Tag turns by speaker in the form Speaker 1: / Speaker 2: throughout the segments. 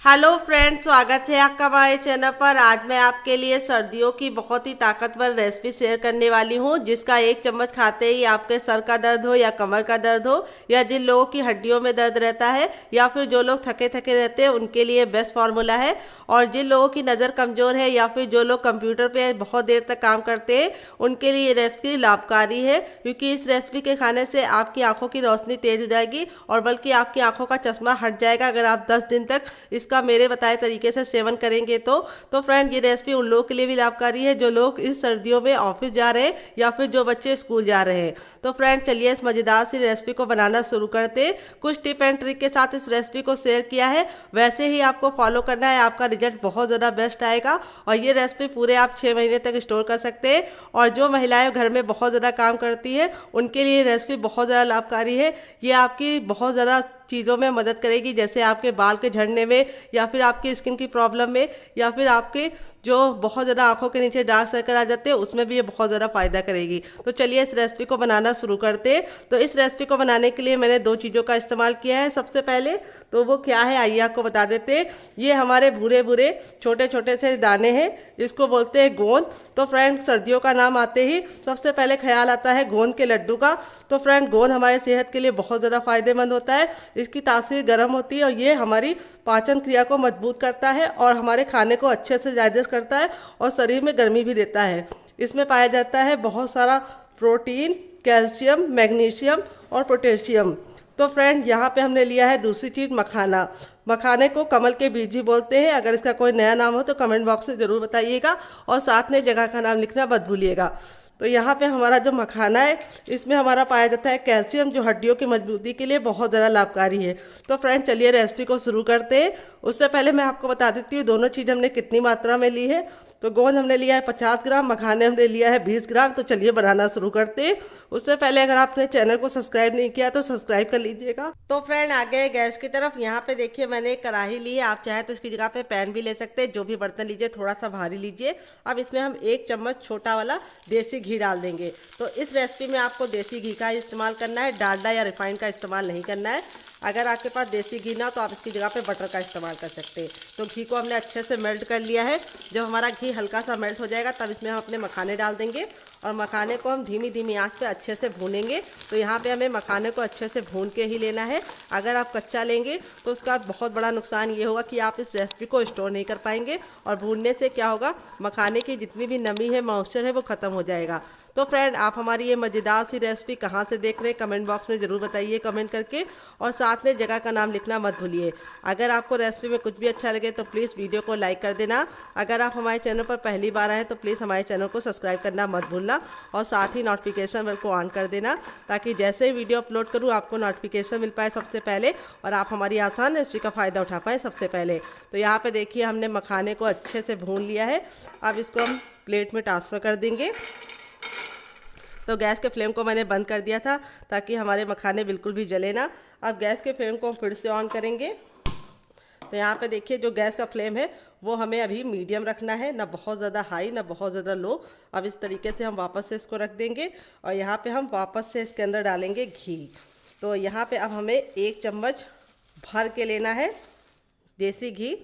Speaker 1: Hello friends, स्वागत है आपका हमारे चैनल पर। आज मैं आपके लिए सर्दियों की बहुत ही ताकतवर रेसिपी शेयर करने वाली हूं, जिसका एक चम्मच खाते ही आपके सर का दर्द हो या कमर का दर्द हो या जिन लोगों की हड्डियों में दर्द रहता है या फिर जो लोग थके थके रहते हैं उनके लिए बेस्ट फार्मूला है। और जिन लोगों की नज़र कमज़ोर है या फिर जो लोग कंप्यूटर पर बहुत देर तक काम करते हैं उनके लिए ये रेसिपी लाभकारी है, क्योंकि इस रेसिपी के खाने से आपकी आंखों की रोशनी तेज हो जाएगी और बल्कि आपकी आंखों का चश्मा हट जाएगा अगर आप 10 दिन तक इसका मेरे बताए तरीके से सेवन करेंगे तो फ्रेंड, ये रेसिपी उन लोगों के लिए भी लाभकारी है जो लोग इस सर्दियों में ऑफिस जा रहे हैं या फिर जो बच्चे स्कूल जा रहे हैं। तो फ्रेंड, चलिए इस मज़ेदार सी रेसिपी को बनाना शुरू करते हैं। कुछ टिप एंड ट्रिक के साथ इस रेसिपी को शेयर किया है, वैसे ही आपको फॉलो करना है, आपका रिजल्ट बहुत ज़्यादा बेस्ट आएगा। और ये रेसिपी पूरे आप 6 महीने तक स्टोर कर सकते हैं। और जो महिलाएं घर में बहुत ज़्यादा काम करती है उनके लिए रेसिपी बहुत ज़्यादा लाभकारी है। ये आपकी बहुत ज़्यादा चीज़ों में मदद करेगी, जैसे आपके बाल के झड़ने में या फिर आपकी स्किन की प्रॉब्लम में या फिर आपके जो बहुत ज़्यादा आंखों के नीचे डार्क सर्कल आ जाते हैं उसमें भी ये बहुत ज़्यादा फ़ायदा करेगी। तो चलिए इस रेसिपी को बनाना शुरू करते हैं। तो इस रेसिपी को बनाने के लिए मैंने 2 चीज़ों का इस्तेमाल किया है। सबसे पहले तो वो क्या है आइए आपको बता देते हैं। ये हमारे भूरे भूरे छोटे छोटे से दाने हैं, इसको बोलते हैं गोंद। तो फ्रेंड, सर्दियों का नाम आते ही सबसे पहले ख्याल आता है गोंद के लड्डू का। तो फ्रेंड, गोंद हमारे सेहत के लिए बहुत ज़्यादा फायदेमंद होता है। इसकी तासीर गर्म होती है और ये हमारी पाचन क्रिया को मजबूत करता है और हमारे खाने को अच्छे से डाइजेस्ट करता है और शरीर में गर्मी भी देता है। इसमें पाया जाता है बहुत सारा प्रोटीन, कैल्शियम, मैग्नीशियम और पोटेशियम। तो फ्रेंड, यहाँ पे हमने लिया है दूसरी चीज़ मखाना। मखाने को कमल के बीज भी बोलते हैं। अगर इसका कोई नया नाम हो तो कमेंट बॉक्स में ज़रूर बताइएगा और साथ में जगह का नाम लिखना मत भूलिएगा। तो यहाँ पे हमारा जो मखाना है इसमें हमारा पाया जाता है कैल्शियम, जो हड्डियों की मजबूती के लिए बहुत ज़्यादा लाभकारी है। तो फ्रेंड, चलिए रेसिपी को शुरू करते हैं। उससे पहले मैं आपको बता देती हूँ दोनों चीज़ हमने कितनी मात्रा में ली है। तो गोंद हमने लिया है 50 ग्राम, मखाने हमने लिया है 20 ग्राम। तो चलिए बनाना शुरू करते हैं। उससे पहले अगर आपने चैनल को सब्सक्राइब नहीं किया तो सब्सक्राइब कर लीजिएगा। तो फ्रेंड, आ गए गैस की तरफ। यहाँ पे देखिए मैंने एक कढ़ाई ली है, आप चाहे तो इसकी जगह पे पैन भी ले सकते हैं। जो भी बर्तन लीजिए थोड़ा सा भारी लीजिए। अब इसमें हम 1 चम्मच छोटा वाला देसी घी डाल देंगे। तो इस रेसिपी में आपको देसी घी का इस्तेमाल करना है, डालडा या रिफाइंड का इस्तेमाल नहीं करना है। अगर आपके पास देसी घी ना तो आप इसकी जगह पे बटर का इस्तेमाल कर सकते हैं। तो घी को हमने अच्छे से मेल्ट कर लिया है। जब हमारा घी हल्का सा मेल्ट हो जाएगा तब इसमें हम अपने मखाने डाल देंगे और मखाने को हम धीमी धीमी आंच पे अच्छे से भूनेंगे। तो यहाँ पे हमें मखाने को अच्छे से भून के ही लेना है। अगर आप कच्चा लेंगे तो उसका बहुत बड़ा नुकसान ये होगा कि आप इस रेसिपी को स्टोर नहीं कर पाएंगे और भूनने से क्या होगा, मखाने की जितनी भी नमी है, मॉइस्चर है, वो ख़त्म हो जाएगा। तो फ्रेंड, आप हमारी ये मज़ेदार सी रेसिपी कहाँ से देख रहे हैं कमेंट बॉक्स में ज़रूर बताइए कमेंट करके, और साथ में जगह का नाम लिखना मत भूलिए। अगर आपको रेसिपी में कुछ भी अच्छा लगे तो प्लीज़ वीडियो को लाइक कर देना। अगर आप हमारे चैनल पर पहली बार आए तो प्लीज़ हमारे चैनल को सब्सक्राइब करना मत भूलना और साथ ही नोटिफिकेशन बेल को ऑन कर देना, ताकि जैसे ही वीडियो अपलोड करूँ आपको नोटिफिकेशन मिल पाए सबसे पहले और आप हमारी आसान रेसिपी का फ़ायदा उठा पाएँ सबसे पहले। तो यहाँ पर देखिए हमने मखाने को अच्छे से भून लिया है। अब इसको हम प्लेट में ट्रांसफ़र कर देंगे। तो गैस के फ्लेम को मैंने बंद कर दिया था ताकि हमारे मखाने बिल्कुल भी जले ना। अब गैस के फ्लेम को हम फिर से ऑन करेंगे। तो यहाँ पे देखिए जो गैस का फ्लेम है वो हमें अभी मीडियम रखना है, ना बहुत ज़्यादा हाई ना बहुत ज़्यादा लो। अब इस तरीके से हम वापस से इसको रख देंगे और यहाँ पे हम वापस से इसके अंदर डालेंगे घी। तो यहाँ पे अब हमें 1 चम्मच भर के लेना है देसी घी।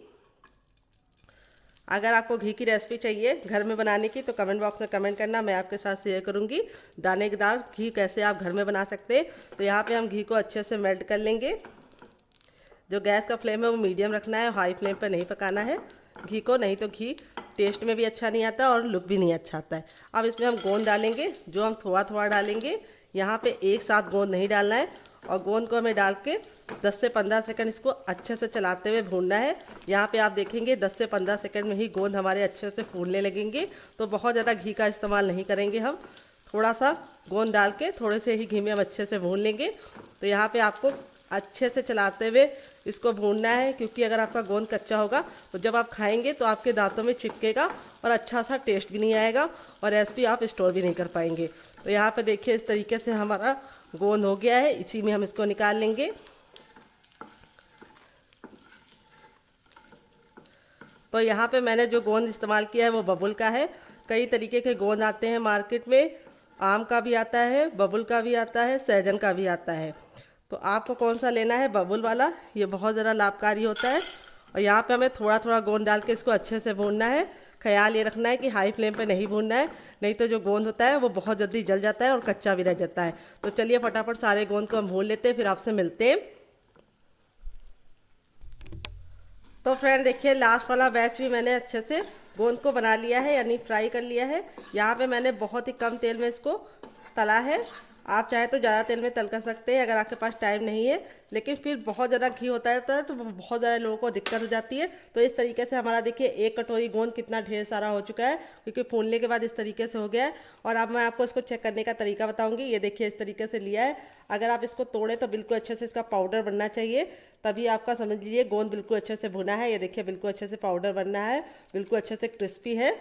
Speaker 1: अगर आपको घी की रेसिपी चाहिए घर में बनाने की तो कमेंट बॉक्स में कमेंट करना, मैं आपके साथ शेयर करूंगी दानेदार घी कैसे आप घर में बना सकते हैं। तो यहाँ पे हम घी को अच्छे से मेल्ट कर लेंगे। जो गैस का फ्लेम है वो मीडियम रखना है, हाई फ्लेम पर नहीं पकाना है घी को, नहीं तो घी टेस्ट में भी अच्छा नहीं आता और लुक भी नहीं अच्छा आता है। अब इसमें हम गोंद डालेंगे, जो हम थोड़ा थोड़ा डालेंगे। यहाँ पे एक साथ गोंद नहीं डालना है और गोंद को हमें डाल के 10 से 15 सेकंड इसको अच्छे से चलाते हुए भूनना है। यहाँ पे आप देखेंगे 10 से 15 सेकंड में ही गोंद हमारे अच्छे से फूलने लगेंगे। तो बहुत ज़्यादा घी का इस्तेमाल नहीं करेंगे हम, थोड़ा सा गोंद डाल के थोड़े से ही घी में हम अच्छे से भून लेंगे। तो यहाँ पे आपको अच्छे से चलाते हुए इसको भूनना है, क्योंकि अगर आपका गोंद कच्चा होगा तो जब आप खाएंगे तो आपके दांतों में चिपकेगा और अच्छा सा टेस्ट भी नहीं आएगा और रेसिपी आप स्टोर भी नहीं कर पाएंगे। तो यहाँ पे देखिए इस तरीके से हमारा गोंद हो गया है, इसी में हम इसको निकाल लेंगे। तो यहाँ पे मैंने जो गोंद इस्तेमाल किया है वो बबुल का है। कई तरीके के गोंद आते हैं मार्केट में, आम का भी आता है, बबुल का भी आता है, सहजन का भी आता है। तो आपको कौन सा लेना है, बबुल वाला, ये बहुत ज़्यादा लाभकारी होता है और यहाँ पे हमें थोड़ा थोड़ा गोंद डाल के इसको अच्छे से भूनना है। ख्याल ये रखना है कि हाई फ्लेम पे नहीं भूनना है, नहीं तो जो गोंद होता है वो बहुत जल्दी जल जाता है और कच्चा भी रह जाता है। तो चलिए फटाफट सारे गोंद को हम भून लेते हैं, फिर आपसे मिलते हैं। तो फ्रेंड देखिए, लास्ट वाला बैच भी मैंने अच्छे से गोंद को बना लिया है, यानी फ्राई कर लिया है। यहाँ पे मैंने बहुत ही कम तेल में इसको तला है। आप चाहे तो ज़्यादा तेल में तल कर सकते हैं अगर आपके पास टाइम नहीं है, लेकिन फिर बहुत ज़्यादा घी होता है तो बहुत ज़्यादा लोगों को दिक्कत हो जाती है। तो इस तरीके से हमारा देखिए 1 कटोरी गोंद कितना ढेर सारा हो चुका है, क्योंकि फूलने के बाद इस तरीके से हो गया है। और अब मैं आपको इसको चेक करने का तरीका बताऊंगी। ये देखिए इस तरीके से लिया है। अगर आप इसको तोड़ें तो बिल्कुल अच्छे से इसका पाउडर बनना चाहिए, तभी आपका समझ लीजिए गोंद बिल्कुल अच्छे से भुना है। ये देखिए बिल्कुल अच्छे से पाउडर बनना है, बिल्कुल अच्छे से क्रिस्पी है।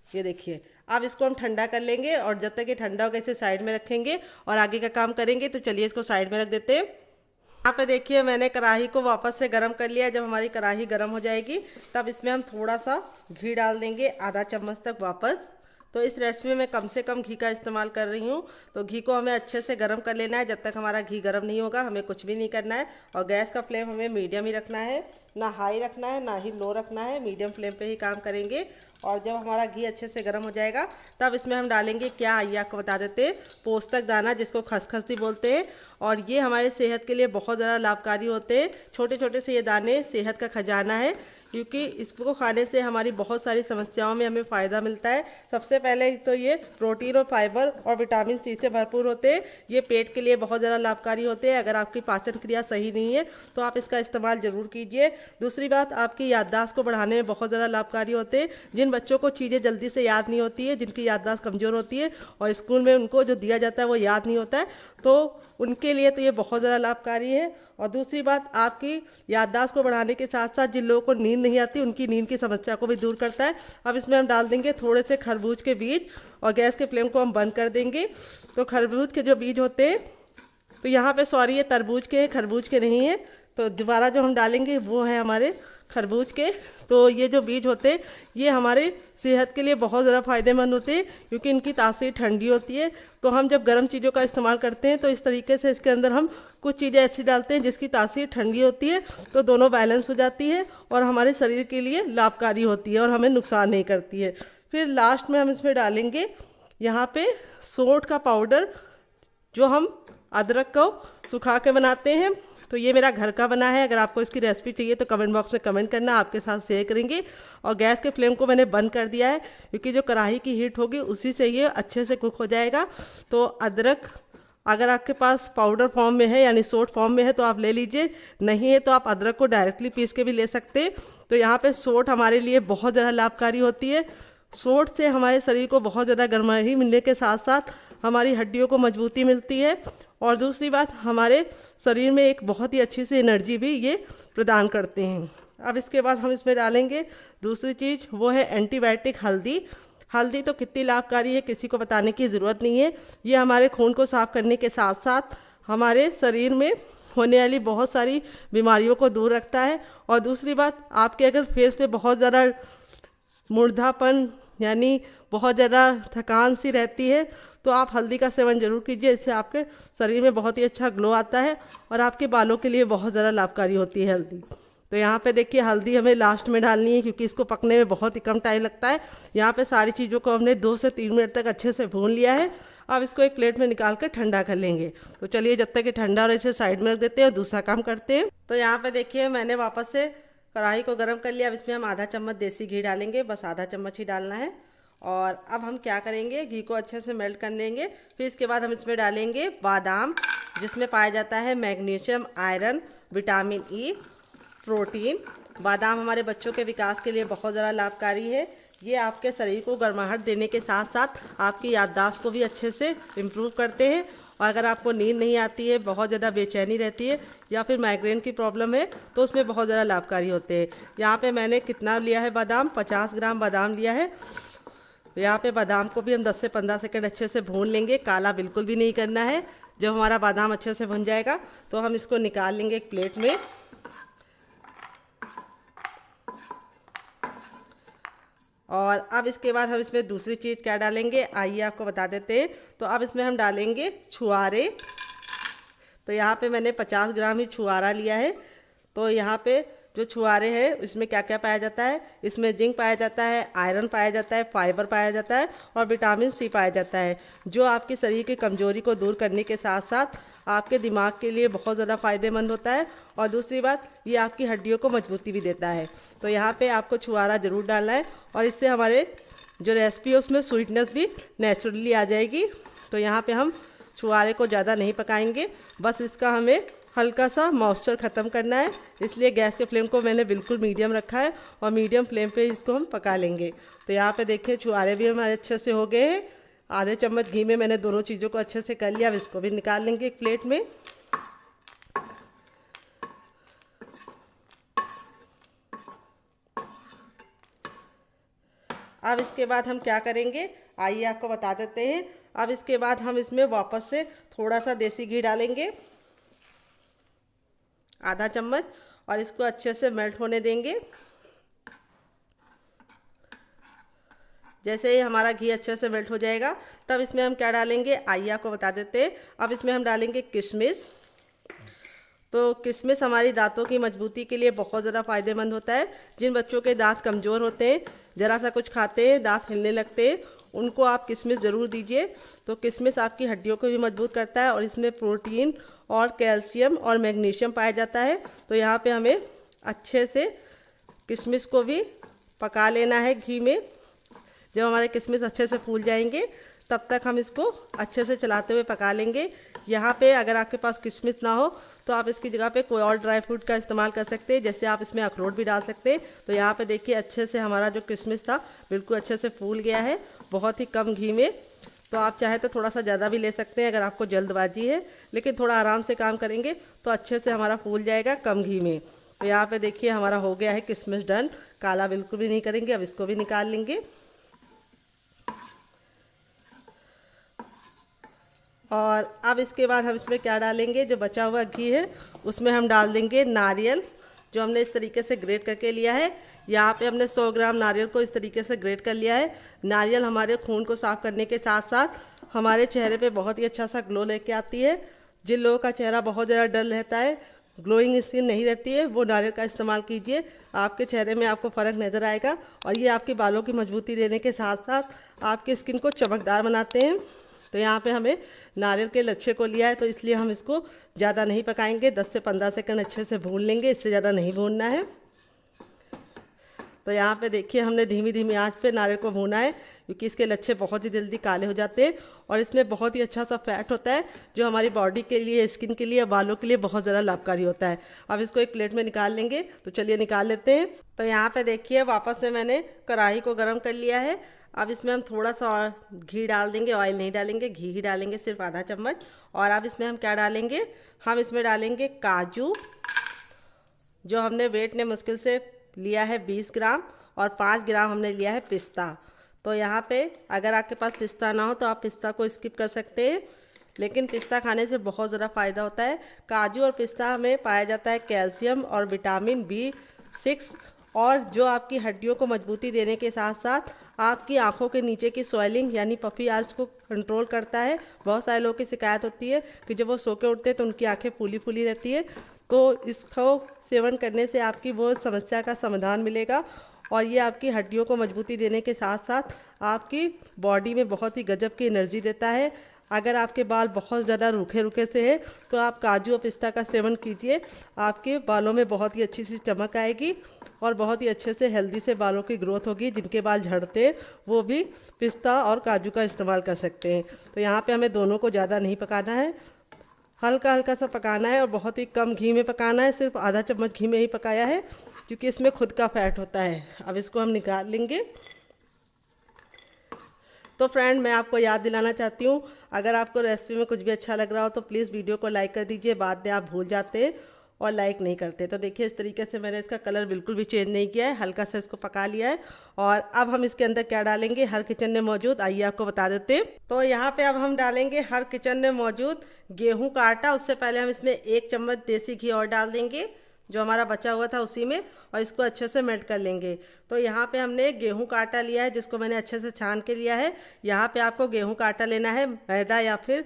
Speaker 1: ये देखिए अब इसको हम ठंडा कर लेंगे, और जब तक ये ठंडा होगा इसे साइड में रखेंगे और आगे का काम करेंगे। तो चलिए इसको साइड में रख देते हैं। यहाँ पे देखिए मैंने कढ़ाई को वापस से गर्म कर लिया। जब हमारी कढ़ाई गर्म हो जाएगी तब इसमें हम थोड़ा सा घी डाल देंगे, आधा चम्मच तक वापस। तो इस रेसिपी में मैं कम से कम घी का इस्तेमाल कर रही हूँ। तो घी को हमें अच्छे से गर्म कर लेना है। जब तक हमारा घी गर्म नहीं होगा हमें कुछ भी नहीं करना है। और गैस का फ्लेम हमें मीडियम ही रखना है, ना हाई रखना है ना ही लो रखना है, मीडियम फ्लेम पे ही काम करेंगे। और जब हमारा घी अच्छे से गर्म हो जाएगा तब इसमें हम डालेंगे क्या, आइए आपको बता देते हैं, पोस्तक दाना, जिसको खसखस भी बोलते हैं। और ये हमारे सेहत के लिए बहुत ज़्यादा लाभकारी होते हैं। छोटे छोटे से ये दाने सेहत का खजाना है, क्योंकि इसको खाने से हमारी बहुत सारी समस्याओं में हमें फ़ायदा मिलता है। सबसे पहले तो ये प्रोटीन और फाइबर और विटामिन सी से भरपूर होते हैं। ये पेट के लिए बहुत ज़्यादा लाभकारी होते हैं। अगर आपकी पाचन क्रिया सही नहीं है तो आप इसका इस्तेमाल ज़रूर कीजिए। दूसरी बात, आपकी याददाश्त को बढ़ाने में बहुत ज़्यादा लाभकारी होते हैं। जिन बच्चों को चीज़ें जल्दी से याद नहीं होती है, जिनकी याददाश्त कमज़ोर होती है और स्कूल में उनको जो दिया जाता है वो याद नहीं होता है, तो उनके लिए तो ये बहुत ज़्यादा लाभकारी है। और दूसरी बात, आपकी याददाश्त को बढ़ाने के साथ साथ जिन लोगों को नींद नहीं आती उनकी नींद की समस्या को भी दूर करता है। अब इसमें हम डाल देंगे थोड़े से खरबूज के बीज, और गैस के फ्लेम को हम बंद कर देंगे। तो खरबूज के जो बीज होते हैं, तो यहाँ पे सॉरी ये तरबूज के हैं, खरबूज के नहीं है। तो दोबारा जो हम डालेंगे वो है हमारे खरबूज के। तो ये जो बीज होते हैं ये हमारे सेहत के लिए बहुत ज़्यादा फ़ायदेमंद होते हैं, क्योंकि इनकी तासीर ठंडी होती है। तो हम जब गर्म चीज़ों का इस्तेमाल करते हैं तो इस तरीके से इसके अंदर हम कुछ चीज़ें ऐसी डालते हैं जिसकी तासीर ठंडी होती है, तो दोनों बैलेंस हो जाती है और हमारे शरीर के लिए लाभकारी होती है और हमें नुकसान नहीं करती है। फिर लास्ट में हम इसमें डालेंगे यहाँ पे सौंठ का पाउडर, जो हम अदरक को सुखा के बनाते हैं। तो ये मेरा घर का बना है। अगर आपको इसकी रेसिपी चाहिए तो कमेंट बॉक्स में कमेंट करना, आपके साथ शेयर करेंगे। और गैस के फ्लेम को मैंने बंद कर दिया है, क्योंकि जो कढ़ाई की हीट होगी उसी से ये अच्छे से कुक हो जाएगा। तो अदरक अगर आपके पास पाउडर फॉर्म में है यानी सोट फॉर्म में है तो आप ले लीजिए, नहीं है तो आप अदरक को डायरेक्टली पीस के भी ले सकते हैं। तो यहाँ पे सोट हमारे लिए बहुत ज़्यादा लाभकारी होती है। सोट से हमारे शरीर को बहुत ज़्यादा गर्माई मिलने के साथ साथ हमारी हड्डियों को मजबूती मिलती है। और दूसरी बात, हमारे शरीर में एक बहुत ही अच्छी सी एनर्जी भी ये प्रदान करते हैं। अब इसके बाद हम इसमें डालेंगे दूसरी चीज़, वो है एंटीबायोटिक हल्दी। हल्दी तो कितनी लाभकारी है किसी को बताने की ज़रूरत नहीं है। ये हमारे खून को साफ़ करने के साथ साथ हमारे शरीर में होने वाली बहुत सारी बीमारियों को दूर रखता है। और दूसरी बात, आपके अगर फेस पे बहुत ज़्यादा मुर्दापन यानी बहुत ज़्यादा थकान सी रहती है तो आप हल्दी का सेवन जरूर कीजिए। इससे आपके शरीर में बहुत ही अच्छा ग्लो आता है और आपके बालों के लिए बहुत ज़्यादा लाभकारी होती है हल्दी। तो यहाँ पे देखिए हल्दी हमें लास्ट में डालनी है, क्योंकि इसको पकने में बहुत ही कम टाइम लगता है। यहाँ पे सारी चीज़ों को हमने 2 से 3 मिनट तक अच्छे से भून लिया है। अब इसको एक प्लेट में निकाल कर ठंडा कर लेंगे। तो चलिए जब तक ये ठंडा और इसे साइड में रख देते हैं और दूसरा काम करते हैं। तो यहाँ पे देखिए मैंने वापस से कढ़ाई को गर्म कर लिया। अब इसमें हम आधा चम्मच देसी घी डालेंगे, बस आधा चम्मच ही डालना है। और अब हम क्या करेंगे, घी को अच्छे से मेल्ट कर लेंगे। फिर इसके बाद हम इसमें डालेंगे बादाम, जिसमें पाया जाता है magnesium, iron, vitamin E, protein. बादाम हमारे बच्चों के विकास के लिए बहुत ज़्यादा लाभकारी है। ये आपके शरीर को गर्माहट देने के साथ साथ आपकी याददाश्त को भी अच्छे से इम्प्रूव करते हैं। और अगर आपको नींद नहीं आती है, बहुत ज़्यादा बेचैनी रहती है या फिर माइग्रेन की प्रॉब्लम है तो उसमें बहुत ज़्यादा लाभकारी होते हैं। यहाँ पे मैंने कितना लिया है बादाम, 50 ग्राम बादाम लिया है। तो यहाँ पे बादाम को भी हम 10 से 15 सेकंड अच्छे से भून लेंगे, काला बिल्कुल भी नहीं करना है। जब हमारा बादाम अच्छे से भुन जाएगा तो हम इसको निकाल लेंगे एक प्लेट में। और अब इसके बाद हम इसमें दूसरी चीज़ क्या डालेंगे, आइए आपको बता देते हैं। तो अब इसमें हम डालेंगे छुआरे। तो यहाँ पे मैंने 50 ग्राम ही छुआरा लिया है। तो यहाँ पे जो छुहारे हैं इसमें क्या क्या पाया जाता है, इसमें जिंक पाया जाता है, आयरन पाया जाता है, फाइबर पाया जाता है और विटामिन सी पाया जाता है, जो आपके शरीर की कमजोरी को दूर करने के साथ साथ आपके दिमाग के लिए बहुत ज़्यादा फ़ायदेमंद होता है। और दूसरी बात, ये आपकी हड्डियों को मजबूती भी देता है। तो यहाँ पे आपको छुहारा ज़रूर डालना है और इससे हमारे जो रेसिपी है उसमें स्वीटनेस भी नेचुरली आ जाएगी। तो यहाँ पे हम छुहारे को ज़्यादा नहीं पकाएंगे, बस इसका हमें हल्का सा मॉइस्चर ख़त्म करना है, इसलिए गैस के फ्लेम को मैंने बिल्कुल मीडियम रखा है और मीडियम फ्लेम पे इसको हम पका लेंगे। तो यहाँ पे देखिए छुहारे भी हमारे अच्छे से हो गए हैं। आधे चम्मच घी में मैंने दोनों चीज़ों को अच्छे से कर लिया। अब इसको भी निकाल लेंगे एक प्लेट में। अब इसके बाद हम क्या करेंगे, आइए आपको बता देते हैं। अब इसके बाद हम इसमें वापस से थोड़ा सा देसी घी डालेंगे, आधा चम्मच, और इसको अच्छे से मेल्ट होने देंगे। जैसे ही हमारा घी अच्छे से मेल्ट हो जाएगा तब इसमें हम क्या डालेंगे, आइए आपको बता देते हैं। अब इसमें हम डालेंगे किशमिश। तो किशमिश हमारी दांतों की मजबूती के लिए बहुत ज़्यादा फ़ायदेमंद होता है। जिन बच्चों के दांत कमज़ोर होते हैं, ज़रा सा कुछ खाते हैं दांत हिलने लगते हैं, उनको आप किशमिश ज़रूर दीजिए। तो किशमिश आपकी हड्डियों को भी मजबूत करता है और इसमें प्रोटीन और कैल्शियम और मैग्नीशियम पाया जाता है। तो यहाँ पे हमें अच्छे से किशमिश को भी पका लेना है घी में। जब हमारे किशमिश अच्छे से फूल जाएंगे तब तक हम इसको अच्छे से चलाते हुए पका लेंगे। यहाँ पे अगर आपके पास किशमिश ना हो तो आप इसकी जगह पे कोई और ड्राई फ्रूट का इस्तेमाल कर सकते हैं, जैसे आप इसमें अखरोट भी डाल सकते हैं। तो यहाँ पे देखिए अच्छे से हमारा जो किशमिश था बिल्कुल अच्छे से फूल गया है, बहुत ही कम घी में। तो आप चाहे तो थोड़ा सा ज़्यादा भी ले सकते हैं अगर आपको जल्दबाजी है, लेकिन थोड़ा आराम से काम करेंगे तो अच्छे से हमारा फूल जाएगा कम घी में। तो यहाँ पे देखिए हमारा हो गया है किशमिश डन, काला बिल्कुल भी नहीं करेंगे। अब इसको भी निकाल लेंगे और अब इसके बाद हम इसमें क्या डालेंगे, जो बचा हुआ घी है उसमें हम डाल देंगे नारियल, जो हमने इस तरीके से ग्रेट करके लिया है। यहाँ पे हमने 100 ग्राम नारियल को इस तरीके से ग्रेट कर लिया है। नारियल हमारे खून को साफ़ करने के साथ साथ हमारे चेहरे पे बहुत ही अच्छा सा ग्लो लेके आती है। जिन लोगों का चेहरा बहुत ज़्यादा डल रहता है, ग्लोइंग स्किन नहीं रहती है, वो नारियल का इस्तेमाल कीजिए, आपके चेहरे में आपको फ़र्क नज़र आएगा। और ये आपके बालों की मजबूती देने के साथ साथ आपके स्किन को चमकदार बनाते हैं। तो यहाँ पे हमें नारियल के लच्छे को लिया है, तो इसलिए हम इसको ज़्यादा नहीं पकाएंगे, 10 से 15 सेकंड अच्छे से भून लेंगे, इससे ज़्यादा नहीं भूनना है। तो यहाँ पे देखिए हमने धीमी धीमी आंच पे नारियल को भूना है, क्योंकि इसके लच्छे बहुत ही जल्दी काले हो जाते हैं और इसमें बहुत ही अच्छा सा फैट होता है, जो हमारी बॉडी के लिए, स्किन के लिए, बालों के लिए बहुत ज़्यादा लाभकारी होता है। अब इसको एक प्लेट में निकाल लेंगे, तो चलिए निकाल लेते हैं। तो यहाँ पे देखिए वापस से मैंने कढ़ाई को गर्म कर लिया है। अब इसमें हम थोड़ा सा और घी डाल देंगे, ऑयल नहीं डालेंगे, घी ही डालेंगे, सिर्फ आधा चम्मच। और अब इसमें हम क्या डालेंगे, हम इसमें डालेंगे काजू, जो हमने वेट ने मुश्किल से लिया है 20 ग्राम, और 5 ग्राम हमने लिया है पिस्ता। तो यहाँ पे अगर आपके पास पिस्ता ना हो तो आप पिस्ता को स्किप कर सकते हैं, लेकिन पिस्ता खाने से बहुत ज़्यादा फ़ायदा होता है। काजू और पिस्ता में पाया जाता है कैल्शियम और विटामिन B6, और जो आपकी हड्डियों को मजबूती देने के साथ साथ आपकी आंखों के नीचे की स्वेलिंग यानी पफी आइज को कंट्रोल करता है। बहुत सारे लोगों की शिकायत होती है कि जब वो सो के उठते हैं तो उनकी आंखें फूली फूली रहती है, तो इसको सेवन करने से आपकी वो समस्या का समाधान मिलेगा। और ये आपकी हड्डियों को मजबूती देने के साथ साथ आपकी बॉडी में बहुत ही गजब की एनर्जी देता है। अगर आपके बाल बहुत ज़्यादा रूखे रूखे से हैं तो आप काजू और पिस्ता का सेवन कीजिए, आपके बालों में बहुत ही अच्छी सी चमक आएगी और बहुत ही अच्छे से हेल्दी से बालों की ग्रोथ होगी। जिनके बाल झड़ते हैं वो भी पिस्ता और काजू का इस्तेमाल कर सकते हैं। तो यहाँ पे हमें दोनों को ज़्यादा नहीं पकाना है, हल्का हल्का सा पकाना है और बहुत ही कम घी में पकाना है। सिर्फ आधा चम्मच घी में ही पकाया है, क्योंकि इसमें खुद का फैट होता है। अब इसको हम निकाल लेंगे। तो फ्रेंड, मैं आपको याद दिलाना चाहती हूँ, अगर आपको रेसिपी में कुछ भी अच्छा लग रहा हो तो प्लीज़ वीडियो को लाइक कर दीजिए। बाद में आप भूल जाते हैं और लाइक नहीं करते। तो देखिए इस तरीके से मैंने इसका कलर बिल्कुल भी चेंज नहीं किया है, हल्का सा इसको पका लिया है। और अब हम इसके अंदर क्या डालेंगे, हर किचन में मौजूद, आइए आपको बता देते हैं। तो यहाँ पे अब हम डालेंगे हर किचन में मौजूद गेहूँ का आटा। उससे पहले हम इसमें 1 चम्मच देसी घी और डाल देंगे, जो हमारा बचा हुआ था उसी में, और इसको अच्छे से मेल्ट कर लेंगे। तो यहाँ पे हमने गेहूं का आटा लिया है, जिसको मैंने अच्छे से छान के लिया है। यहाँ पे आपको गेहूं का आटा लेना है, मैदा या फिर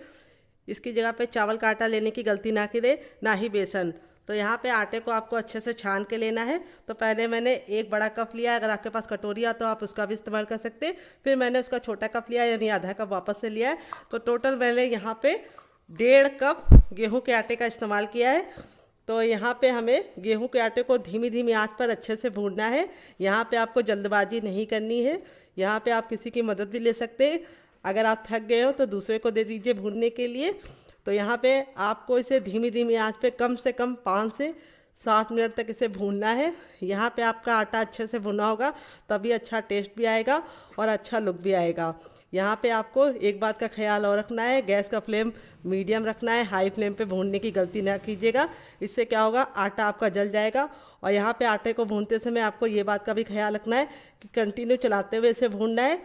Speaker 1: इसकी जगह पे चावल का आटा लेने की गलती ना करें, ना ही बेसन। तो यहाँ पे आटे को आपको अच्छे से छान के लेना है। तो पहले मैंने एक बड़ा कप लिया, अगर आपके पास कटोरी है तो आप उसका भी इस्तेमाल कर सकते हैं। फिर मैंने उसका छोटा कप लिया, यानी आधा कप वापस से लिया है। तो टोटल मैंने यहाँ पे 1.5 कप गेहूं के आटे का इस्तेमाल किया है। तो यहाँ पे हमें गेहूं के आटे को धीमी धीमी आंच पर अच्छे से भूनना है। यहाँ पे आपको जल्दबाजी नहीं करनी है। यहाँ पे आप किसी की मदद भी ले सकते हैं। अगर आप थक गए हो तो दूसरे को दे दीजिए भूनने के लिए। तो यहाँ पे आपको इसे धीमी धीमी आंच पे कम से कम 5 से 7 मिनट तक इसे भूनना है। यहाँ पे आपका आटा अच्छे से भुना होगा, तभी अच्छा टेस्ट भी आएगा और अच्छा लुक भी आएगा। यहाँ पे आपको एक बात का ख्याल और रखना है, गैस का फ्लेम मीडियम रखना है। हाई फ्लेम पे भूनने की गलती ना कीजिएगा, इससे क्या होगा, आटा आपका जल जाएगा। और यहाँ पे आटे को भूनते समय आपको ये बात का भी ख्याल रखना है कि कंटिन्यू चलाते हुए इसे भूनना है।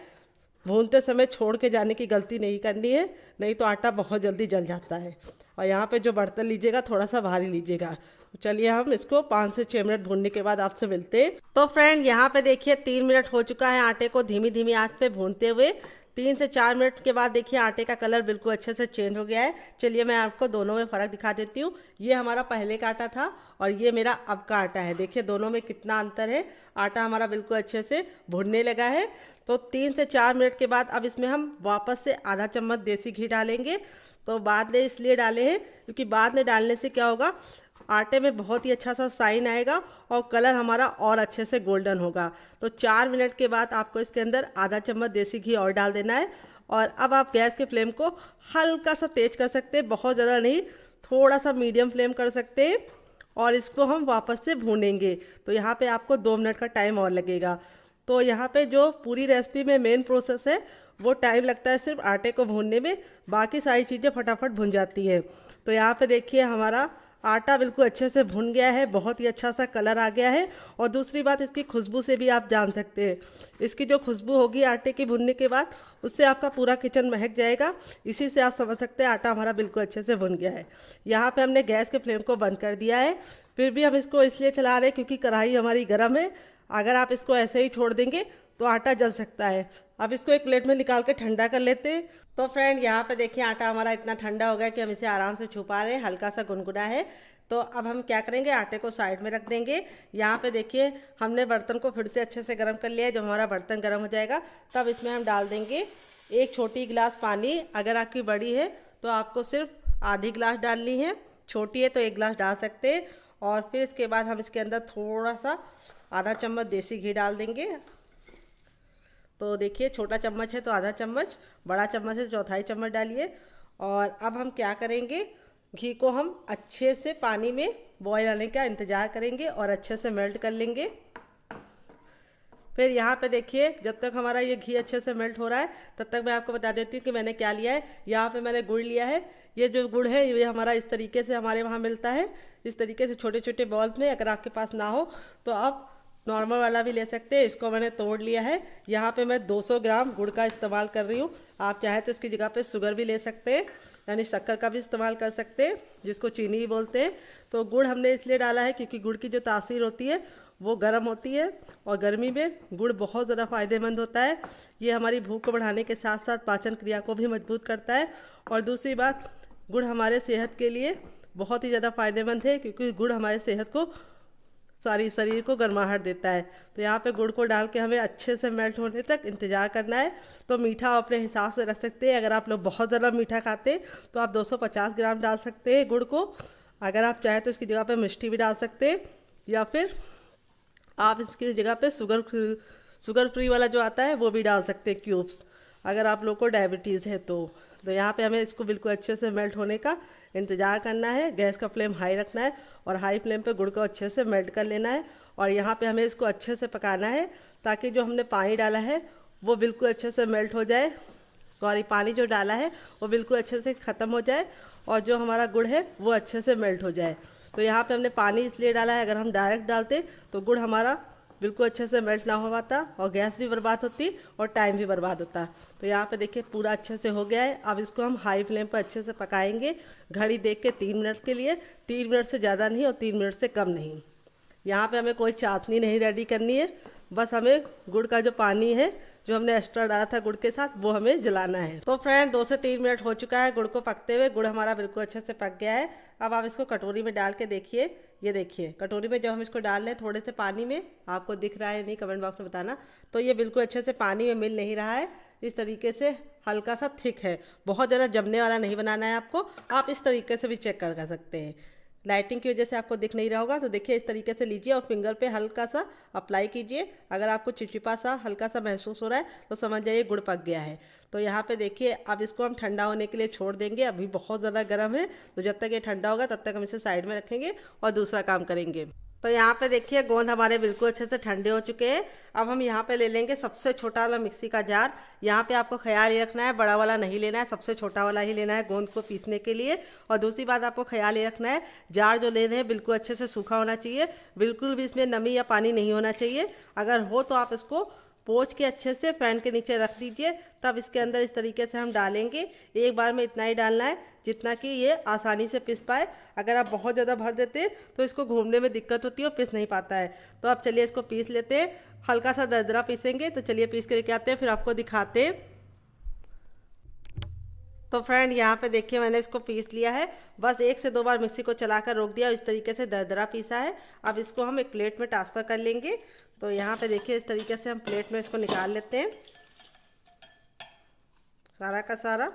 Speaker 1: भूनते समय छोड़ के जाने की गलती नहीं करनी है, नहीं तो आटा बहुत जल्दी जल जाता है। और यहाँ पे जो बर्तन लीजिएगा थोड़ा सा भारी लीजिएगा। चलिए हम इसको 5 से 6 मिनट भूनने के बाद आपसे मिलते हैं। तो फ्रेंड यहाँ पे देखिए 3 मिनट हो चुका है आटे को धीमी धीमी आंच पे भूनते हुए। 3 से 4 मिनट के बाद देखिए आटे का कलर बिल्कुल अच्छे से चेंज हो गया है। चलिए मैं आपको दोनों में फ़र्क दिखा देती हूँ। ये हमारा पहले का आटा था और ये मेरा अब का आटा है। देखिए दोनों में कितना अंतर है। आटा हमारा बिल्कुल अच्छे से भुनने लगा है। तो 3 से 4 मिनट के बाद अब इसमें हम वापस से आधा चम्मच देसी घी डालेंगे। तो बाद में इसलिए डाले हैं क्योंकि बाद में डालने से क्या होगा, आटे में बहुत ही अच्छा सा साइन आएगा और कलर हमारा और अच्छे से गोल्डन होगा। तो 4 मिनट के बाद आपको इसके अंदर आधा चम्मच देसी घी और डाल देना है। और अब आप गैस के फ्लेम को हल्का सा तेज कर सकते हैं, बहुत ज़्यादा नहीं, थोड़ा सा मीडियम फ्लेम कर सकते हैं। और इसको हम वापस से भूनेंगे। तो यहाँ पे आपको 2 मिनट का टाइम और लगेगा। तो यहाँ पे जो पूरी रेसिपी में मेन प्रोसेस है वो टाइम लगता है सिर्फ आटे को भूनने में, बाकी सारी चीज़ें फटाफट भुन जाती हैं। तो यहाँ पे देखिए हमारा आटा बिल्कुल अच्छे से भुन गया है, बहुत ही अच्छा सा कलर आ गया है। और दूसरी बात, इसकी खुशबू से भी आप जान सकते हैं। इसकी जो खुशबू होगी आटे की भुनने के बाद, उससे आपका पूरा किचन महक जाएगा। इसी से आप समझ सकते हैं आटा हमारा बिल्कुल अच्छे से भुन गया है। यहाँ पे हमने गैस के फ्लेम को बंद कर दिया है। फिर भी हम इसको इसलिए चला रहे हैं क्योंकि कढ़ाई हमारी गर्म है। अगर आप इसको ऐसे ही छोड़ देंगे तो आटा जल सकता है। अब इसको एक प्लेट में निकाल के ठंडा कर लेते हैं। तो फ्रेंड यहाँ पे देखिए आटा हमारा इतना ठंडा हो गया कि हम इसे आराम से छू पा रहे हैं, हल्का सा गुनगुना है। तो अब हम क्या करेंगे, आटे को साइड में रख देंगे। यहाँ पे देखिए हमने बर्तन को फिर से अच्छे से गर्म कर लिया है। जब हमारा बर्तन गर्म हो जाएगा तब इसमें हम डाल देंगे 1 छोटी गिलास पानी। अगर आपकी बड़ी है तो आपको सिर्फ आधी गिलास डालनी है, छोटी है तो 1 गिलास डाल सकते हैं। और फिर इसके बाद हम इसके अंदर थोड़ा सा आधा चम्मच देसी घी डाल देंगे। तो देखिए छोटा चम्मच है तो आधा चम्मच, बड़ा चम्मच है 1/4 चम्मच डालिए। और अब हम क्या करेंगे, घी को हम अच्छे से पानी में बॉयल आने का इंतज़ार करेंगे और अच्छे से मेल्ट कर लेंगे। फिर यहाँ पे देखिए जब तक हमारा ये घी अच्छे से मेल्ट हो रहा है तब तक मैं आपको बता देती हूँ कि मैंने क्या लिया है। यहाँ पे मैंने गुड़ लिया है। ये जो गुड़ है ये हमारा इस तरीके से हमारे वहाँ मिलता है, इस तरीके से छोटे छोटे बॉल्स में। अगर आपके पास ना हो तो आप नॉर्मल वाला भी ले सकते हैं। इसको मैंने तोड़ लिया है। यहाँ पे मैं 200 ग्राम गुड़ का इस्तेमाल कर रही हूँ। आप चाहे तो इसकी जगह पे शुगर भी ले सकते हैं, यानी शक्कर का भी इस्तेमाल कर सकते हैं, जिसको चीनी भी बोलते हैं। तो गुड़ हमने इसलिए डाला है क्योंकि गुड़ की जो तासीर होती है वो गर्म होती है और गर्मी में गुड़ बहुत ज़्यादा फ़ायदेमंद होता है। ये हमारी भूख को बढ़ाने के साथ साथ पाचन क्रिया को भी मजबूत करता है। और दूसरी बात, गुड़ हमारे सेहत के लिए बहुत ही ज़्यादा फ़ायदेमंद है क्योंकि गुड़ हमारे सेहत को, सारी शरीर को गर्माहट देता है। तो यहाँ पे गुड़ को डाल के हमें अच्छे से मेल्ट होने तक इंतज़ार करना है। तो मीठा आप अपने हिसाब से रख सकते हैं। अगर आप लोग बहुत ज़्यादा मीठा खाते हैं तो आप 250 ग्राम डाल सकते हैं गुड़ को। अगर आप चाहें तो इसकी जगह पे मिष्टी भी डाल सकते हैं, या फिर आप इसकी जगह पे शुगर फ्री वाला जो आता है वो भी डाल सकते हैं, क्यूब्स, अगर आप लोग को डायबिटीज़ है तो। यहाँ पे हमें इसको बिल्कुल अच्छे से मेल्ट होने का इंतज़ार करना है। गैस का फ्लेम हाई रखना है और हाई फ्लेम पे गुड़ को अच्छे से मेल्ट कर लेना है। और यहाँ पे हमें इसको अच्छे से पकाना है ताकि जो हमने पानी डाला है वो बिल्कुल अच्छे से मेल्ट हो जाए। पानी जो डाला है वो बिल्कुल अच्छे से ख़त्म हो जाए और जो हमारा गुड़ है वो अच्छे से मेल्ट हो जाए। तो यहाँ पे हमने पानी इसलिए डाला है, अगर हम डायरेक्ट डालते तो गुड़ हमारा बिल्कुल अच्छे से मेल्ट ना हो पाता और गैस भी बर्बाद होती और टाइम भी बर्बाद होता। तो यहाँ पे देखिए पूरा अच्छे से हो गया है। अब इसको हम हाई फ्लेम पर अच्छे से पकाएंगे, घड़ी देख के 3 मिनट के लिए। 3 मिनट से ज़्यादा नहीं और 3 मिनट से कम नहीं। यहाँ पे हमें कोई चाशनी नहीं रेडी करनी है, बस हमें गुड़ का जो पानी है जो हमने एक्स्ट्रा डाला था गुड़ के साथ वो हमें जलाना है। तो फ्रेंड 2 से 3 मिनट हो चुका है गुड़ को पकते हुए। गुड़ हमारा बिल्कुल अच्छे से पक गया है। अब आप इसको कटोरी में डाल के देखिए। ये देखिए कटोरी में जब हम इसको डाल रहे हैं थोड़े से पानी में, आपको दिख रहा है नहीं कमेंट बॉक्स में बताना। तो ये बिल्कुल अच्छे से पानी में मिल नहीं रहा है, इस तरीके से हल्का सा थिक है। बहुत ज़्यादा जमने वाला नहीं बनाना है आपको। आप इस तरीके से भी चेक कर सकते हैं। लाइटिंग की वजह से आपको दिख नहीं रहा होगा, तो देखिए इस तरीके से लीजिए और फिंगर पे हल्का सा अप्लाई कीजिए। अगर आपको चिपचिपा सा हल्का सा महसूस हो रहा है तो समझ जाइए गुड़ पक गया है। तो यहाँ पे देखिए अब इसको हम ठंडा होने के लिए छोड़ देंगे। अभी बहुत ज़्यादा गर्म है, तो जब तक ये ठंडा होगा तब तक हम इसे साइड में रखेंगे और दूसरा काम करेंगे। तो यहाँ पे देखिए गोंद हमारे बिल्कुल अच्छे से ठंडे हो चुके हैं। अब हम यहाँ पे ले लेंगे सबसे छोटा वाला मिक्सी का जार। यहाँ पे आपको ख्याल ये रखना है बड़ा वाला नहीं लेना है, सबसे छोटा वाला ही लेना है गोंद को पीसने के लिए। और दूसरी बात आपको ख्याल ये रखना है जार जो ले रहे हैं बिल्कुल अच्छे से सूखा होना चाहिए, बिल्कुल भी इसमें नमी या पानी नहीं होना चाहिए। अगर हो तो आप इसको पोंछ के अच्छे से फैन के नीचे रख दीजिए, तब इसके अंदर इस तरीके से हम डालेंगे। एक बार में इतना ही डालना है जितना कि ये आसानी से पिस पाए। अगर आप बहुत ज़्यादा भर देते हैं तो इसको घूमने में दिक्कत होती है और पिस नहीं पाता है। तो आप चलिए इसको पीस लेते हैं, हल्का सा दरदरा पीसेंगे। तो चलिए पीस के लेके आते हैं, फिर आपको दिखाते हैं। तो फ्रेंड यहाँ पे देखिए मैंने इसको पीस लिया है। बस 1 से 2 बार मिक्सी को चलाकर रोक दिया और इस तरीके से दरदरा पीसा है। अब इसको हम एक प्लेट में ट्रांसफ़र कर लेंगे। तो यहाँ पे देखिए इस तरीके से हम प्लेट में इसको निकाल लेते हैं सारा का सारा।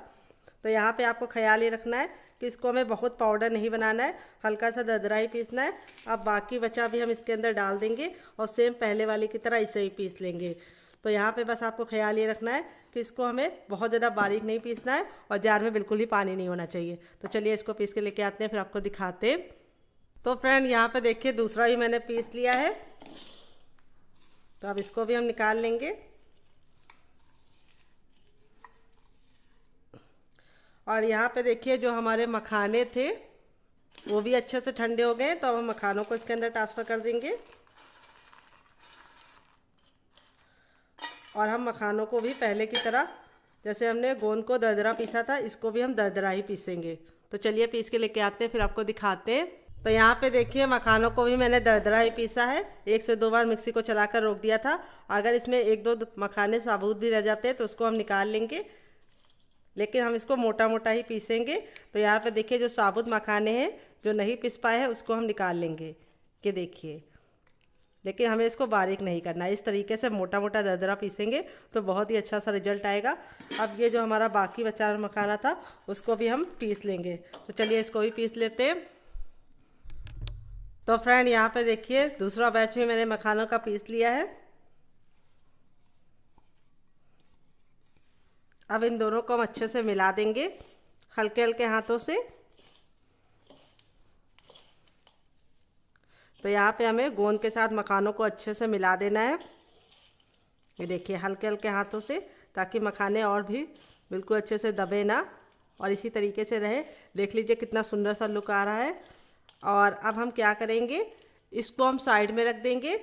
Speaker 1: तो यहाँ पे आपको ख्याल ये रखना है कि इसको हमें बहुत पाउडर नहीं बनाना है, हल्का सा दरदरा ही पीसना है। अब बाकी बचा भी हम इसके अंदर डाल देंगे और सेम पहले वाली की तरह इसे ही पीस लेंगे। तो यहाँ पे बस आपको ख्याल ये रखना है कि इसको हमें बहुत ज़्यादा बारीक नहीं पीसना है और जार में बिल्कुल ही पानी नहीं होना चाहिए। तो चलिए इसको पीस के लेके आते हैं, फिर आपको दिखाते हैं। तो फ्रेंड यहाँ पे देखिए दूसरा भी मैंने पीस लिया है। तो अब इसको भी हम निकाल लेंगे। और यहाँ पे देखिए जो हमारे मखाने थे वो भी अच्छे से ठंडे हो गए। तो अब हम मखानों को इसके अंदर ट्रांसफ़र कर देंगे और हम मखानों को भी पहले की तरह जैसे हमने गोंद को दरदरा पीसा था इसको भी हम दरदरा ही पीसेंगे। तो चलिए पीस के लेके आते हैं, फिर आपको दिखाते हैं। तो यहाँ पे देखिए मखानों को भी मैंने दरदरा ही पीसा है। 1 से 2 बार मिक्सी को चलाकर रोक दिया था। अगर इसमें 1-2 मखाने साबुत भी रह जाते हैं तो उसको हम निकाल लेंगे, लेकिन हम इसको मोटा मोटा ही पीसेंगे। तो यहाँ पे देखिए जो साबुत मखाने हैं जो नहीं पिस पाए हैं उसको हम निकाल लेंगे। कि देखिए, लेकिन हमें इसको बारीक नहीं करना है, इस तरीके से मोटा मोटा दरदरा पीसेंगे तो बहुत ही अच्छा सा रिजल्ट आएगा। अब ये जो हमारा बाकी बचा मखाना था उसको भी हम पीस लेंगे। तो चलिए इसको भी पीस लेते हैं। तो फ्रेंड यहाँ पे देखिए दूसरा बैच में मैंने मखानों का पीस लिया है। अब इन दोनों को हम अच्छे से मिला देंगे हल्के हल्के हाथों से। तो यहाँ पे हमें गोंद के साथ मखानों को अच्छे से मिला देना है। ये देखिए हल्के हल्के हाथों से, ताकि मखाने और भी बिल्कुल अच्छे से दबे ना और इसी तरीके से रहे। देख लीजिए कितना सुंदर सा लुक आ रहा है। और अब हम क्या करेंगे, इसको हम साइड में रख देंगे।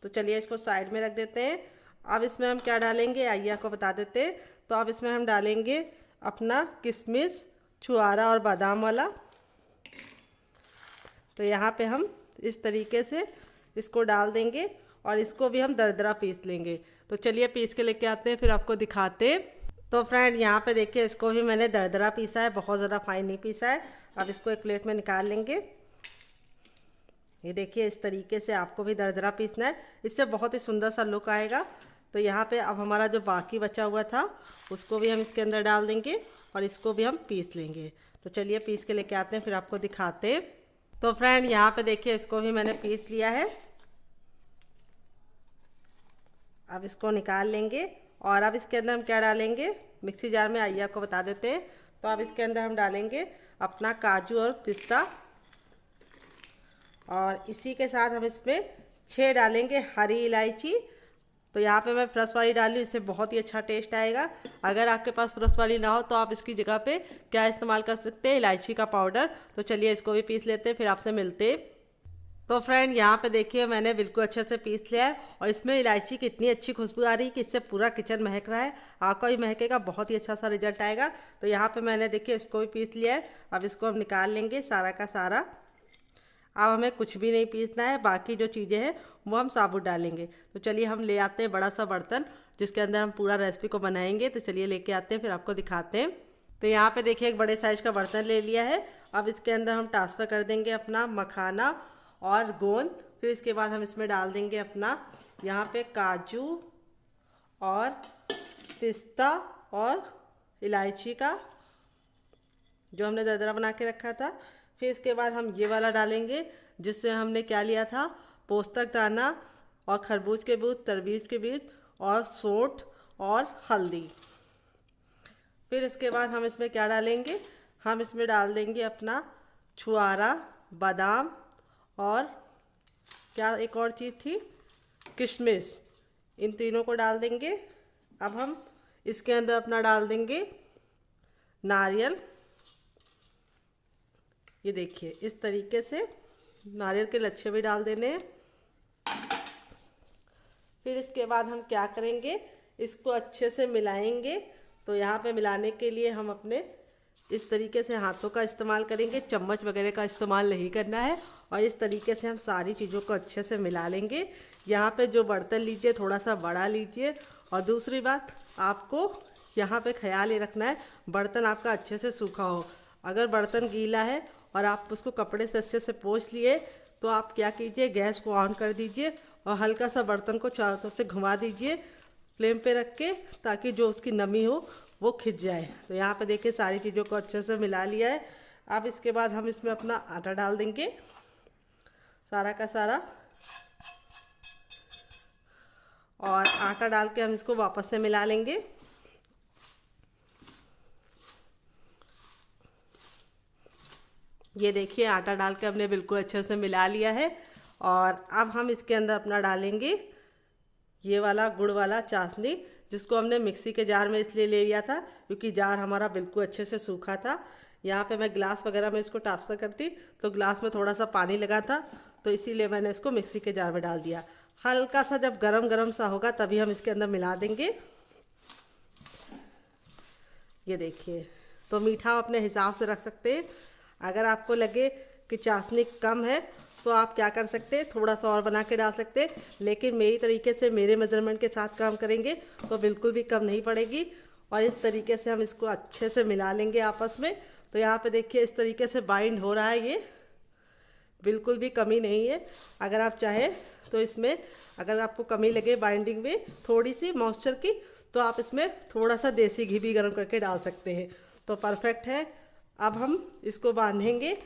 Speaker 1: तो चलिए इसको साइड में रख देते हैं। अब इसमें हम क्या डालेंगे आइए आपको बता देते हैं। तो अब इसमें हम डालेंगे अपना किशमिश, छुआरा और बादाम वाला। तो यहाँ पे हम इस तरीके से इसको डाल देंगे और इसको भी हम दरदरा पीस लेंगे। तो चलिए पीस के लेके आते हैं, फिर आपको दिखाते हैं। तो फ्रेंड यहाँ पे देखिए इसको भी मैंने दरदरा पीसा है, बहुत ज़्यादा फाइन नहीं पीसा है। अब इसको एक प्लेट में निकाल लेंगे। ये देखिए इस तरीके से आपको भी दरदरा पीसना है, इससे बहुत ही सुंदर सा लुक आएगा। तो यहाँ पे अब हमारा जो बाकी बचा हुआ था उसको भी हम इसके अंदर डाल देंगे और इसको भी हम पीस लेंगे। तो चलिए पीस के लेके आते हैं, फिर आपको दिखाते हैं। तो फ्रेंड यहाँ पे देखिए इसको भी मैंने पीस लिया है। अब इसको निकाल लेंगे और अब इसके अंदर हम क्या डालेंगे मिक्सी जार में आइए आपको बता देते हैं। तो अब इसके अंदर हम डालेंगे अपना काजू और पिस्ता और इसी के साथ हम इसमें 6 डालेंगे हरी इलायची। तो यहाँ पे मैं फ्रेश वाली डाली, इससे बहुत ही अच्छा टेस्ट आएगा। अगर आपके पास फ्रेश वाली ना हो तो आप इसकी जगह पे क्या इस्तेमाल कर सकते हैं, इलायची का पाउडर। तो चलिए इसको भी पीस लेते हैं, फिर आपसे मिलते हैं। तो फ्रेंड यहाँ पे देखिए मैंने बिल्कुल अच्छे से पीस लिया है और इसमें इलायची की इतनी अच्छी खुशबू आ रही है कि इससे पूरा किचन महक रहा है। आपका भी महकेगा, बहुत ही अच्छा सा रिजल्ट आएगा। तो यहाँ पे मैंने देखिए इसको भी पीस लिया है। अब इसको हम निकाल लेंगे सारा का सारा। अब हमें कुछ भी नहीं पीसना है, बाकी जो चीज़ें हैं वो हम साबुत डालेंगे। तो चलिए हम ले आते हैं बड़ा सा बर्तन जिसके अंदर हम पूरा रेसिपी को बनाएंगे। तो चलिए लेके आते हैं, फिर आपको दिखाते हैं। तो यहाँ पे देखिए एक बड़े साइज का बर्तन ले लिया है। अब इसके अंदर हम ट्रांसफ़र कर देंगे अपना मखाना और गोंद। फिर इसके बाद हम इसमें डाल देंगे अपना यहाँ पे काजू और पिस्ता और इलायची का जो हमने दरदरा बना के रखा था। फिर इसके बाद हम ये वाला डालेंगे जिससे हमने क्या लिया था, पोस्तक दाना और खरबूज के बीज, तरबूज के बीज और सौंठ और हल्दी। फिर इसके बाद हम इसमें क्या डालेंगे, हम इसमें डाल देंगे अपना छुआरा, बादाम और क्या एक और चीज़ थी, किशमिश। इन तीनों को डाल देंगे। अब हम इसके अंदर अपना डाल देंगे नारियल। ये देखिए इस तरीके से नारियल के लच्छे भी डाल देने हैं। फिर इसके बाद हम क्या करेंगे, इसको अच्छे से मिलाएंगे। तो यहाँ पे मिलाने के लिए हम अपने इस तरीके से हाथों का इस्तेमाल करेंगे, चम्मच वगैरह का इस्तेमाल नहीं करना है। और इस तरीके से हम सारी चीज़ों को अच्छे से मिला लेंगे। यहाँ पे जो बर्तन लीजिए थोड़ा सा बड़ा लीजिए। और दूसरी बात, आपको यहाँ पे ख्याल ये रखना है बर्तन आपका अच्छे से सूखा हो। अगर बर्तन गीला है और आप उसको कपड़े से अच्छे से पोंछ लिए तो आप क्या कीजिए, गैस को ऑन कर दीजिए और हल्का सा बर्तन को चारों तरफ से घुमा दीजिए फ्लेम पे रख के, ताकि जो उसकी नमी हो वो खिंच जाए। तो यहाँ पे देखिए सारी चीज़ों को अच्छे से मिला लिया है। अब इसके बाद हम इसमें अपना आटा डाल देंगे सारा का सारा, और आटा डाल के हम इसको वापस से मिला लेंगे। ये देखिए आटा डाल के हमने बिल्कुल अच्छे से मिला लिया है। और अब हम इसके अंदर अपना डालेंगे ये वाला गुड़ वाला चाशनी, जिसको हमने मिक्सी के जार में इसलिए ले लिया था क्योंकि जार हमारा बिल्कुल अच्छे से सूखा था। यहाँ पे मैं गिलास वगैरह में इसको ट्रांसफ़र करती तो गिलास में थोड़ा सा पानी लगा था, तो इसीलिए मैंने इसको मिक्सी के जार में डाल दिया। हल्का सा जब गरम गरम सा होगा तभी हम इसके अंदर मिला देंगे। ये देखिए, तो मीठा अपने हिसाब से रख सकते हैं। अगर आपको लगे कि चाशनी कम है तो आप क्या कर सकते हैं, थोड़ा सा और बना के डाल सकते हैं। लेकिन मेरी तरीके से, मेरे मेजरमेंट के साथ काम करेंगे तो बिल्कुल भी कम नहीं पड़ेगी। और इस तरीके से हम इसको अच्छे से मिला लेंगे आपस में। तो यहाँ पे देखिए इस तरीके से बाइंड हो रहा है, ये बिल्कुल भी कमी नहीं है। अगर आप चाहें तो इसमें, अगर आपको कमी लगे बाइंडिंग में थोड़ी सी मॉइस्चर की, तो आप इसमें थोड़ा सा देसी घी भी गर्म करके डाल सकते हैं। तो परफेक्ट है। अब हम इसको बांधेंगे।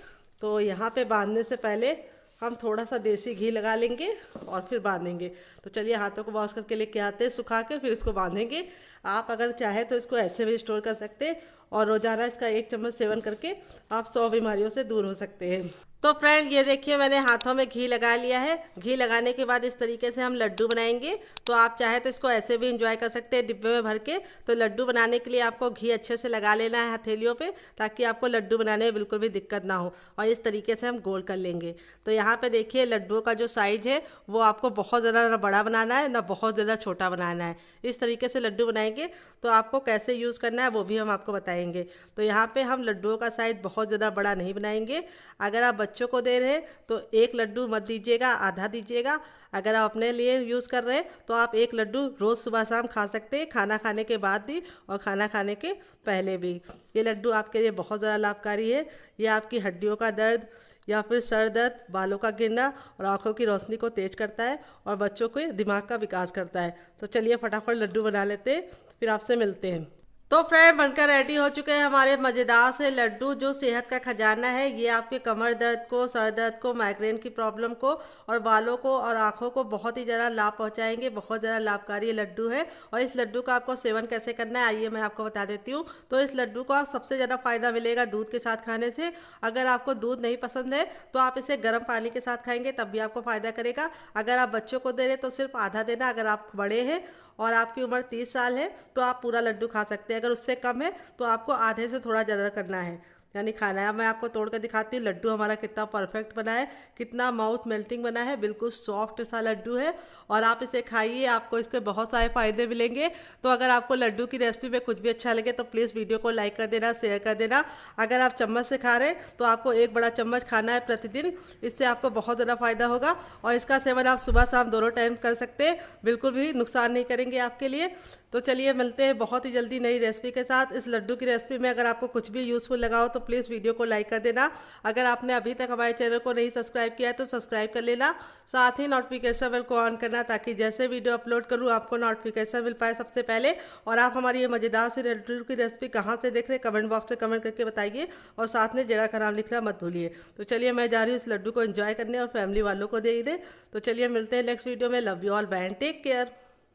Speaker 1: तो यहाँ पे बांधने से पहले हम थोड़ा सा देसी घी लगा लेंगे और फिर बांधेंगे। तो चलिए हाथों को वॉश करके लेके आते हैं सुखा के, फिर इसको बांधेंगे। आप अगर चाहे तो इसको ऐसे भी स्टोर कर सकते हैं और रोज़ाना इसका 1 चम्मच सेवन करके आप 100 बीमारियों से दूर हो सकते हैं। तो फ्रेंड ये देखिए मैंने हाथों में घी लगा लिया है। घी लगाने के बाद इस तरीके से हम लड्डू बनाएंगे। तो आप चाहे तो इसको ऐसे भी इंजॉय कर सकते हैं डिब्बे में भर के। तो लड्डू बनाने के लिए आपको घी अच्छे से लगा लेना है हथेलियों पे, ताकि आपको लड्डू बनाने में बिल्कुल भी दिक्कत ना हो। और इस तरीके से हम गोल कर लेंगे। तो यहाँ पे देखिए लड्डुओं का जो साइज है वो आपको बहुत ज़्यादा ना बड़ा बनाना है ना बहुत ज़्यादा छोटा बनाना है। इस तरीके से लड्डू बनाएंगे। तो आपको कैसे यूज़ करना है वो भी हम आपको बताएंगे। तो यहाँ पे हम लड्डुओं का साइज बहुत ज़्यादा बड़ा नहीं बनाएंगे। अगर आप बच्चों को दे रहे हैं तो 1 लड्डू मत दीजिएगा, आधा दीजिएगा। अगर आप अपने लिए यूज़ कर रहे हैं तो आप 1 लड्डू रोज़ सुबह शाम खा सकते हैं, खाना खाने के बाद भी और खाना खाने के पहले भी। ये लड्डू आपके लिए बहुत ज़्यादा लाभकारी है। ये आपकी हड्डियों का दर्द या फिर सर दर्द, बालों का गिरना और आँखों की रोशनी को तेज करता है और बच्चों के दिमाग का विकास करता है। तो चलिए फटाफट लड्डू बना लेते हैं, फिर आपसे मिलते हैं। तो फ्रेंड बनकर रेडी हो चुके हैं हमारे मज़ेदार से लड्डू, जो सेहत का खजाना है। ये आपके कमर दर्द को, सर दर्द को, माइग्रेन की प्रॉब्लम को और बालों को और आँखों को बहुत ही ज़्यादा लाभ पहुंचाएंगे। बहुत ज़्यादा लाभकारी ये लड्डू है। और इस लड्डू का आपको सेवन कैसे करना है आइए मैं आपको बता देती हूँ। तो इस लड्डू को आप सबसे ज़्यादा फ़ायदा मिलेगा दूध के साथ खाने से। अगर आपको दूध नहीं पसंद है तो आप इसे गर्म पानी के साथ खाएंगे तब भी आपको फ़ायदा करेगा। अगर आप बच्चों को दे रहे तो सिर्फ आधा देना। अगर आप बड़े हैं और आपकी उम्र 30 साल है तो आप पूरा लड्डू खा सकते हैं। अगर उससे कम है तो आपको आधे से थोड़ा ज़्यादा करना है। यानी खाना है। अब मैं आपको तोड़ कर दिखाती हूँ लड्डू हमारा कितना परफेक्ट बना है, कितना माउथ मेल्टिंग बना है, बिल्कुल सॉफ्ट सा लड्डू है। और आप इसे खाइए, आपको इसके बहुत सारे फायदे मिलेंगे। तो अगर आपको लड्डू की रेसिपी में कुछ भी अच्छा लगे तो प्लीज़ वीडियो को लाइक कर देना, शेयर कर देना। अगर आप चम्मच से खा रहे हैं तो आपको 1 बड़ा चम्मच खाना है प्रतिदिन, इससे आपको बहुत ज़्यादा फायदा होगा। और इसका सेवन आप सुबह शाम दोनों टाइम कर सकते हैं, बिल्कुल भी नुकसान नहीं करेंगे आपके लिए। तो चलिए मिलते हैं बहुत ही जल्दी नई रेसिपी के साथ। इस लड्डू की रेसिपी में अगर आपको कुछ भी यूज़फुल लगा हो तो प्लीज़ वीडियो को लाइक कर देना। अगर आपने अभी तक हमारे चैनल को नहीं सब्सक्राइब किया है तो सब्सक्राइब कर लेना, साथ ही नोटिफिकेशन बेल को ऑन करना ताकि जैसे वीडियो अपलोड करूँ आपको नोटिफिकेशन मिल पाए सबसे पहले। और आप हमारी ये मज़ेदार सी लड्डू की रेसिपी कहाँ से देख रहे हैं कमेंट बॉक्स में कमेंट करके बताइए, और साथ में जगह का नाम लिखना मत भूलिए। तो चलिए मैं जा रही हूँ इस लड्डू को एंजॉय करने और फैमिली वालों को दे दें। तो चलिए मिलते हैं नेक्स्ट वीडियो में। Love you all, bye and take care.